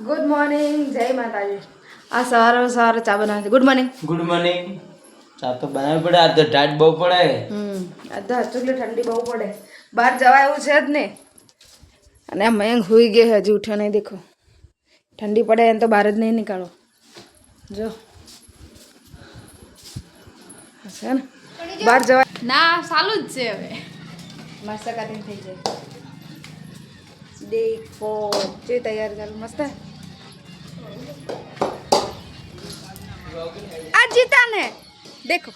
Good morning, જય માતાજી. આ સવારે ચા બનાવી. Good morning. Good morning. ચા તો બનાવવી પડે, આજ તો ટાઈટ બહુ પડે. આજ તો હજુ ઠંડી બહુ પડે, બહાર જવા એવું છે જ ને. અને આ મયંક હુઈ ગયો, હજી ઉઠ્યો નહીં. દેખો ઠંડી પડે એને તો બહાર જ નહીં નીકાળો. જો હશે ને બહાર જવા ના, ચાલુ જ છે હવે. મસ્ત કટિંગ થઈ જાય. દેખો જે તૈયાર ચાલુ મસ્ત. આ જીતન है देखो.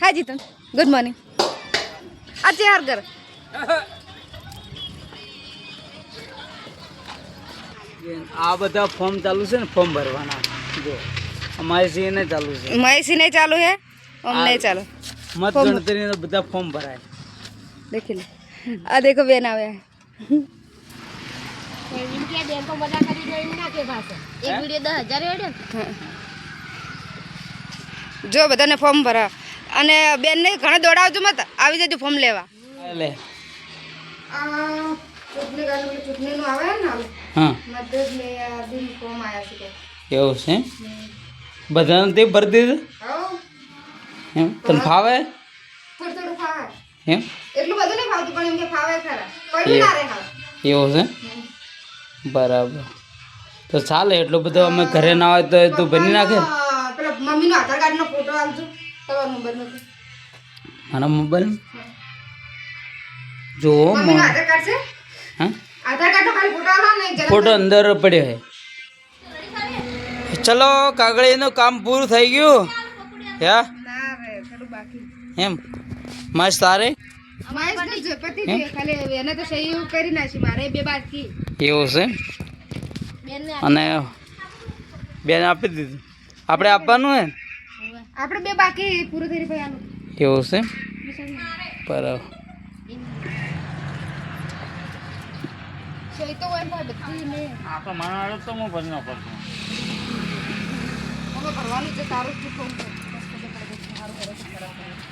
हाय जीतन, गुड मॉर्निंग. आज यार कर આ બધા ફોર્મ ચાલુ છે ને, ફોર્મ ભરવાના. જો અમારી સી ને ચાલુ છે, मैसी नहीं चालू है, हम नहीं चालू. મત ગણતરી ના બધા ફોર્મ ભરાય. देखिए ले आ देखो बेन आवे है. इनके बैंक को मजा करी जो इनका के पास है एक वीडियो 10,000 हेडे જો બધાને ફોર્મ ભરા અને બેનને ઘણા દોડાવજો મત, આવી જજો ફોર્મ લેવા. લે ચૂંટણી ગાડી ચૂંટણીનું આવે ને હા, મતદારને દિન ફોર્મ આવ્યા છે. એવું છે. બધાને તે ભરી દીધું હા એમ? તને ફાવે થોડું થોડું ફાવે. એમ? એટલું બધું નહીં ફાવતું પણ એમ કે ફાવે ખરા. કોઈ ના રે ખાવ. એવું છે. બરાબર, તો ચાલે. એટલું બધું અમે ઘરે ના હોય તો તું બની નાખે. પેલા મમ્મીનો આધાર કાર્ડનો ફોટો આપજો, તમારો નંબર નથી. મારા મોબાઈલ જો મમ્મીનો આધાર કાર્ડ છે? હા, આધાર કાર્ડનો ખાલી ફોટો આલો ને જરા. ફોટો અંદર પડ્યો હે. ચલો, કાગળીનું કામ પૂરું થઈ ગયું. યા ના રે થોડું બાકી. એમ મસ્ત તારે અમારે તો જો પતિ છે, ખાલી એને તો સહી કરી નાખી. મારે બે બાકી. એવું છે. અને બેન આપી દીધું, આપણે આપવાનું હે. આપણે બે બાકી પૂરું થઈ પછી આનું. એવું છે. બરાબર. સહી તો હોય પણ બધી ને આપણે મારા તો હું ભરી નાખું. અમે ભરવાનું છે. તારું શું ફોન છે? બસ ખબર પડે છે. સારું કરે છે, ખરાબ કરે છે.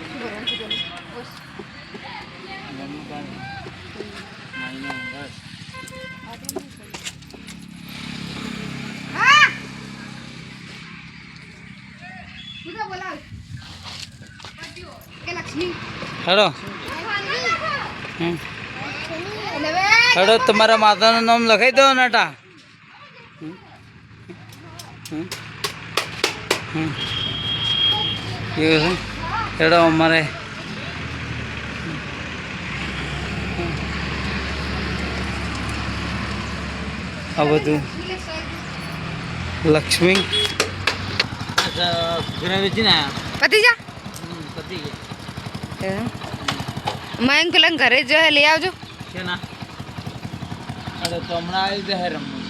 શું ભરવાનું છે પેલું? બસ. હા! પૂજા બોલાવ. કે લક્ષ્મી હેલો હેલો, તમારા માતાનું નામ લખાઈ દો નટા. એવું છે. હેડો અમારે આ બધું લક્ષ્મી ઘરે વેચીને આવ્યા. પતિ જા પતી મયંક પેલા ઘરે જ લઈ આવજો. છે ના. અરે તો હમણાં આવી જાય રમવું.